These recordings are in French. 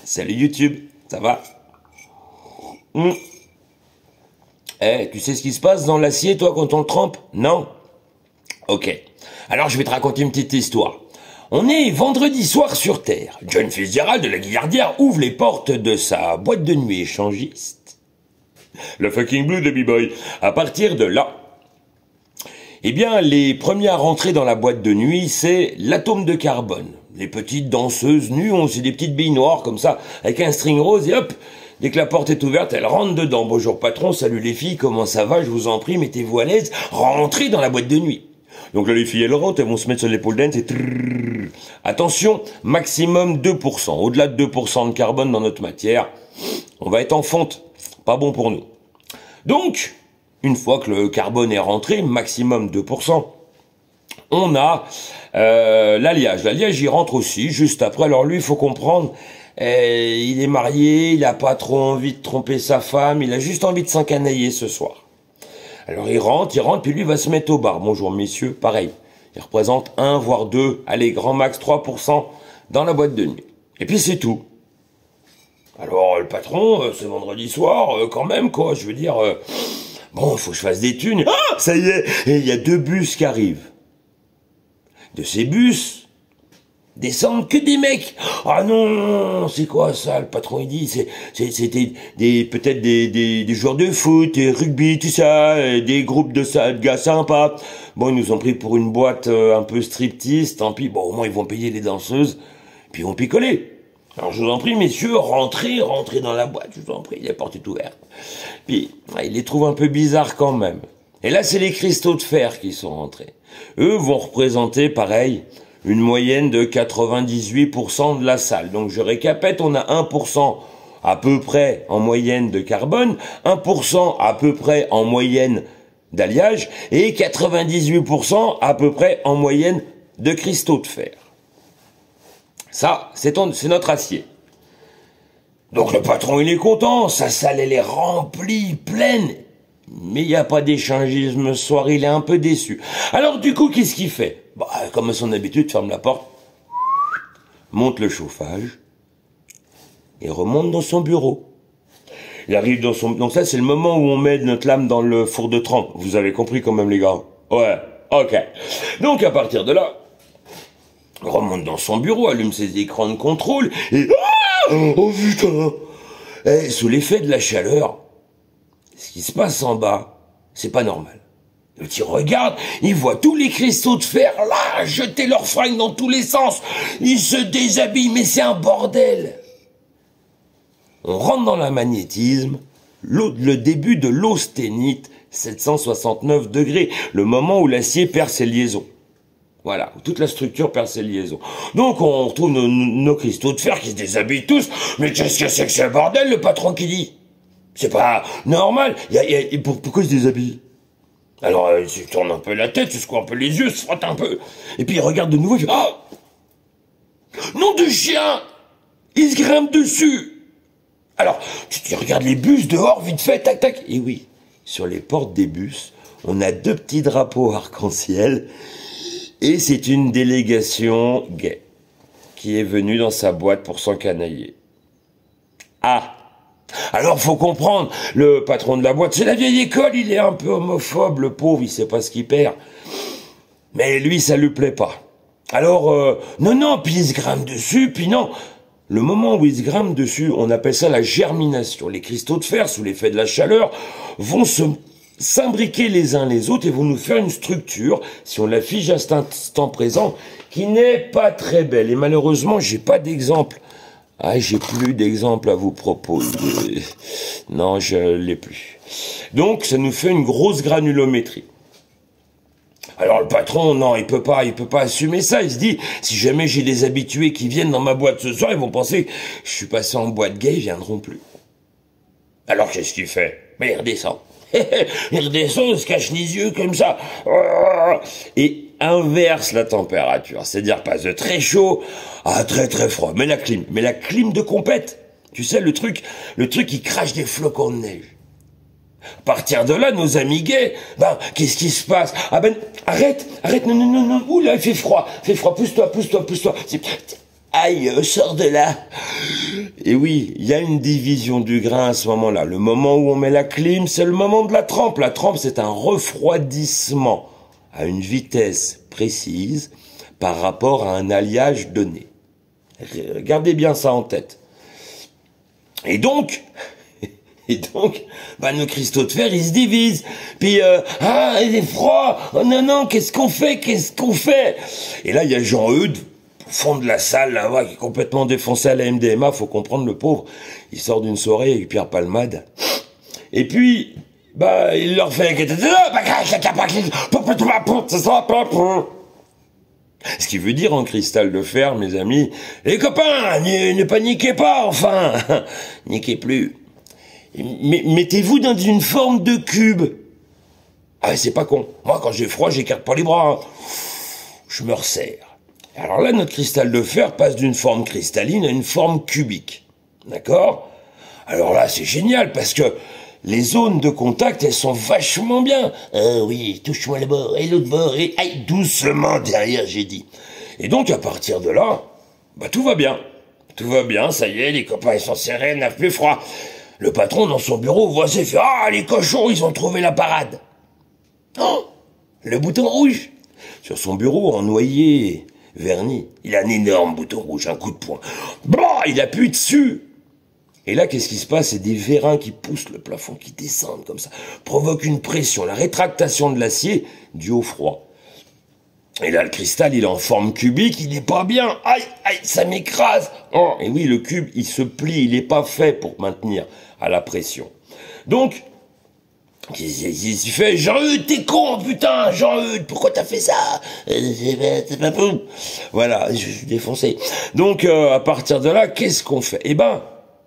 Salut YouTube, ça va? Tu sais ce qui se passe dans l'acier, toi, quand on le trempe? Non? Ok. Alors, je vais te raconter une petite histoire. On est vendredi soir sur Terre. John Fitzgerald de la Guillardière ouvre les portes de sa boîte de nuit échangiste. Le fucking blue de B-Boy. À partir de là, les premiers à rentrer dans la boîte de nuit, c'est l'atome de carbone. Les petites danseuses nues ont aussi des petites billes noires comme ça, avec un string rose et hop, dès que la porte est ouverte, elles rentrent dedans. Bonjour patron, salut les filles, comment ça va? Je vous en prie, mettez-vous à l'aise, rentrez dans la boîte de nuit. Donc là, les filles, elles rentrent, elles vont se mettre sur l'épaule d'un et trrrr. Attention, maximum 2%. Au-delà de 2% de carbone dans notre matière, on va être en fonte. Pas bon pour nous. Donc, une fois que le carbone est rentré, maximum 2%, on a l'alliage. L'alliage, il rentre aussi, juste après. Alors lui, il faut comprendre, il est marié, il a pas trop envie de tromper sa femme, il a juste envie de s'encanailler ce soir. Alors il rentre, puis lui va se mettre au bar. Bonjour messieurs, pareil. Il représente 1, voire 2, allez, grand max 3% dans la boîte de nuit. Et puis c'est tout. Alors le patron, c'est vendredi soir, quand même, quoi, je veux dire... Bon, faut que je fasse des thunes. Ah, ça y est, et il y a 2 bus qui arrivent. De ces bus, descendent que des mecs. Ah non, c'est quoi ça? Le patron il dit, c'était peut-être des joueurs de foot, des rugby, tout ça, des groupes de gars sympas. Bon, ils nous ont pris pour une boîte un peu striptease, tant pis. Bon, au moins ils vont payer les danseuses, puis ils vont picoler. Alors je vous en prie, messieurs, rentrez dans la boîte, je vous en prie, la porte est ouverte. Puis, il les trouve un peu bizarres quand même. Et là, c'est les cristaux de fer qui sont rentrés. Eux vont représenter, pareil, une moyenne de 98% de la salle. Donc je récapète, on a 1% à peu près en moyenne de carbone, 1% à peu près en moyenne d'alliage, et 98% à peu près en moyenne de cristaux de fer. Ça, c'est notre acier. Donc le patron, il est content, sa salle, elle est remplie, pleine. Mais il n'y a pas d'échangisme ce soir, il est un peu déçu. Alors du coup, qu'est-ce qu'il fait? Comme à son habitude, ferme la porte, monte le chauffage, et remonte dans son bureau. Il arrive dans son... Donc ça, c'est le moment où on met notre lame dans le four de trempe. Vous avez compris quand même, les gars? Ouais, ok. Donc à partir de là, remonte dans son bureau, allume ses écrans de contrôle, et... Oh putain! Sous l'effet de la chaleur, ce qui se passe en bas, c'est pas normal. Le type regarde, il voit tous les cristaux de fer là, jeter leurs fringues dans tous les sens. Ils se déshabillent, mais c'est un bordel. On rentre dans le magnétisme, le début de l'austénite, 769 degrés, le moment où l'acier perd ses liaisons. Voilà, toute la structure perd ses liaisons. Donc on retrouve nos cristaux de fer qui se déshabillent tous. Mais qu'est-ce que c'est que ce bordel, le patron qui dit? C'est pas normal. Pourquoi il se déshabille? Alors il se tourne un peu la tête, il se secoue un peu les yeux, se frotte un peu. Et puis il regarde de nouveau, il fait « Ah! Nom de chien! Il se grimpe dessus !» Alors, tu regardes les bus dehors, vite fait, tac, tac. Et oui, sur les portes des bus, on a 2 petits drapeaux arc-en-ciel. Et c'est une délégation gay qui est venue dans sa boîte pour s'encanailler. Ah! Alors faut comprendre, le patron de la boîte, c'est la vieille école, il est un peu homophobe, le pauvre, il sait pas ce qu'il perd. Mais lui, ça lui plaît pas. Alors, non, puis il se grimpe dessus, puis non. Le moment où il se grimpe dessus, on appelle ça la germination. Les cristaux de fer, sous l'effet de la chaleur, vont s'imbriquer les uns les autres et vont nous faire une structure, si on la fige à cet instant présent, qui n'est pas très belle. Et malheureusement, j'ai pas d'exemple. J'ai plus d'exemples à vous proposer. Non, je l'ai plus. Donc, ça nous fait une grosse granulométrie. Alors le patron, non, il peut pas assumer ça. Il se dit, si jamais j'ai des habitués qui viennent dans ma boîte ce soir, ils vont penser que je suis passé en boîte gay, ils viendront plus. Alors qu'est-ce qu'il fait? Il redescend. Il redescend, il se cache les yeux comme ça. Et inverse la température. C'est-à-dire passe de très chaud à très très froid. Mais la clim de compète. Tu sais, le truc qui crache des flocons de neige. À partir de là, nos amis gays, qu'est-ce qui se passe? Arrête, non, oula, il fait froid, pousse-toi. Aïe, sors de là. Et oui, il y a une division du grain à ce moment-là. Le moment où on met la clim, c'est le moment de la trempe. La trempe, c'est un refroidissement à une vitesse précise par rapport à un alliage donné. Gardez bien ça en tête. Et donc, nos cristaux de fer, ils se divisent. Puis, il est froid. Oh non, non, qu'est-ce qu'on fait? Et là, il y a Jean-Eudes, au fond de la salle, là, qui est complètement défoncé à la MDMA. Faut comprendre, le pauvre. Il sort d'une soirée avec Pierre Palmade. Et puis, il leur fait... Ce qui veut dire en cristal de fer, mes amis, les copains, ne paniquez pas, enfin. Niquez plus. Mettez-vous dans une forme de cube. Ah, c'est pas con. Moi, quand j'ai froid, j'écarte pas les bras. Je me resserre. Alors là, notre cristal de fer passe d'une forme cristalline à une forme cubique. D'accord? Alors là, c'est génial, parce que les zones de contact, elles sont vachement bien. Oui, touche-moi le bord, et l'autre bord, et aïe, doucement derrière, j'ai dit. Et donc, à partir de là, tout va bien. Tout va bien, ça y est, les copains, ils sont serrés, n'a plus froid. Le patron, dans son bureau, voit ça et fait « Ah, les cochons, ils ont trouvé la parade !» Oh, le bouton rouge. Sur son bureau, en noyer verni, il a un énorme bouton rouge, un coup de poing. Il appuie dessus. Et là, qu'est-ce qui se passe? C'est des vérins qui poussent le plafond, qui descendent comme ça, provoquent une pression, la rétractation de l'acier due au froid. Et là, le cristal, il est en forme cubique, il n'est pas bien. Aïe, aïe, ça m'écrase. Oh, et oui, le cube, il se plie, il n'est pas fait pour maintenir à la pression. Donc, il fait « Jean-Eudes, t'es con, putain, Jean-Eudes, pourquoi t'as fait ça? C'est pas fou. » Voilà, je suis défoncé. Donc, à partir de là, qu'est-ce qu'on fait?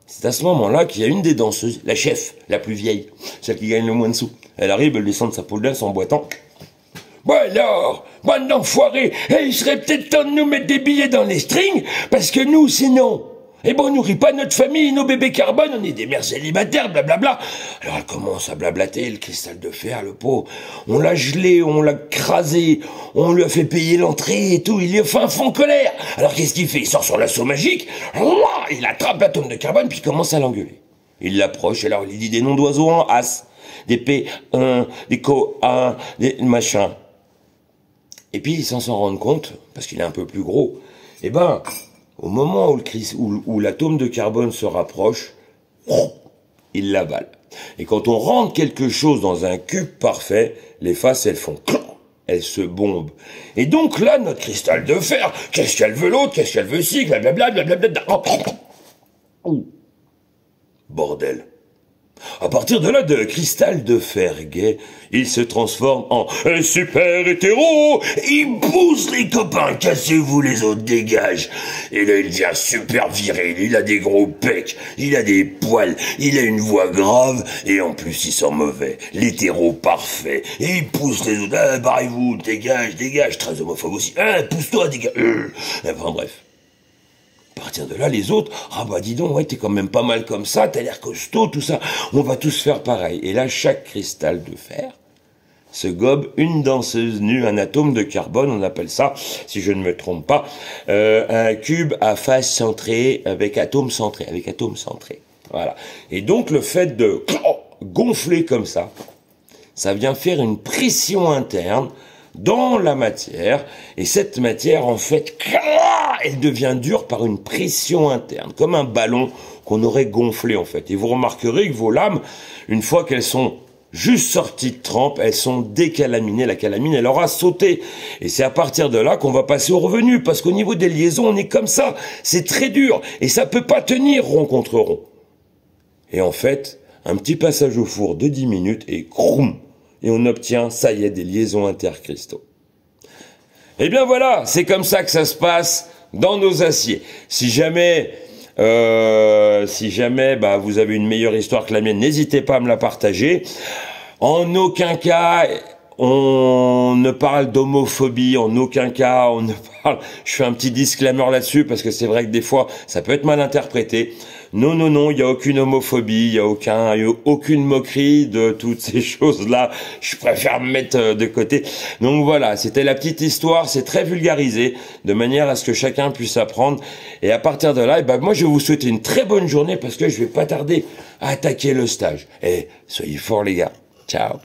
C'est à ce moment-là qu'il y a une des danseuses, la chef, la plus vieille, celle qui gagne le moins de sous. Elle arrive, elle descend de sa pole dance en boitant. Bon alors, bande d'enfoirés, il serait peut-être temps de nous mettre des billets dans les strings, parce que nous, sinon, on nourrit pas notre famille, nos bébés carbone, on est des mères célibataires, blablabla. Alors elle commence à blablater, le cristal de fer, le pot. On l'a gelé, on l'a crasé, on lui a fait payer l'entrée et tout, il est fin fond colère. Alors qu'est-ce qu'il fait? Il sort son lasso magique, il attrape l'atome de carbone, puis il commence à l'engueuler. Il l'approche, alors il lui dit des noms d'oiseaux en as, des P1, des Co1, des machins. Et puis, sans s'en rendre compte, parce qu'il est un peu plus gros, au moment où l'atome de carbone se rapproche, il l'avale. Et quand on rentre quelque chose dans un cube parfait, les faces, elles font clan, elles se bombent. Et donc là, notre cristal de fer, qu'est-ce qu'elle veut l'autre, qu'est-ce qu'elle veut ci, blablabla, blablabla. Bordel. À partir de là, de cristal de fer gay, il se transforme en super hétéro. Il pousse les copains, cassez-vous les autres, dégage. Et là, il devient super viril, il a des gros pecs, il a des poils, il a une voix grave, et en plus, il sent mauvais. L'hétéro parfait. Et il pousse les autres, barrez-vous, dégage, très homophobe aussi. Pousse-toi, dégage. Enfin bref. À partir de là, les autres, dis donc, ouais, t'es quand même pas mal comme ça, t'as l'air costaud, tout ça, on va tous faire pareil. Et là, chaque cristal de fer se gobe une danseuse nue, un atome de carbone, on appelle ça, si je ne me trompe pas, un cube à face centrée, avec atome centré. Voilà. Et donc, le fait de gonfler comme ça vient faire une pression interne dans la matière, et cette matière, en fait, elle devient dure par une pression interne, comme un ballon qu'on aurait gonflé, en fait. Et vous remarquerez que vos lames, une fois qu'elles sont juste sorties de trempe, elles sont décalaminées, la calamine, elle aura sauté. Et c'est à partir de là qu'on va passer au revenu, parce qu'au niveau des liaisons, on est comme ça, c'est très dur, et ça peut pas tenir rond contre rond. Et en fait, un petit passage au four de 10 minutes, et croum, et on obtient, ça y est, des liaisons intercristaux. Eh bien voilà, c'est comme ça que ça se passe dans nos aciers. Si jamais vous avez une meilleure histoire que la mienne, n'hésitez pas à me la partager. En aucun cas, on ne parle d'homophobie en aucun cas, on ne parle, je fais un petit disclaimer là-dessus parce que c'est vrai que des fois ça peut être mal interprété. Non, non, non, il y a aucune homophobie, il y a aucune moquerie de toutes ces choses-là. Je préfère me mettre de côté. Donc voilà, c'était la petite histoire, c'est très vulgarisé, de manière à ce que chacun puisse apprendre. Et à partir de là, eh ben, moi je vais vous souhaiter une très bonne journée parce que je vais pas tarder à attaquer le stage. Et soyez forts les gars. Ciao.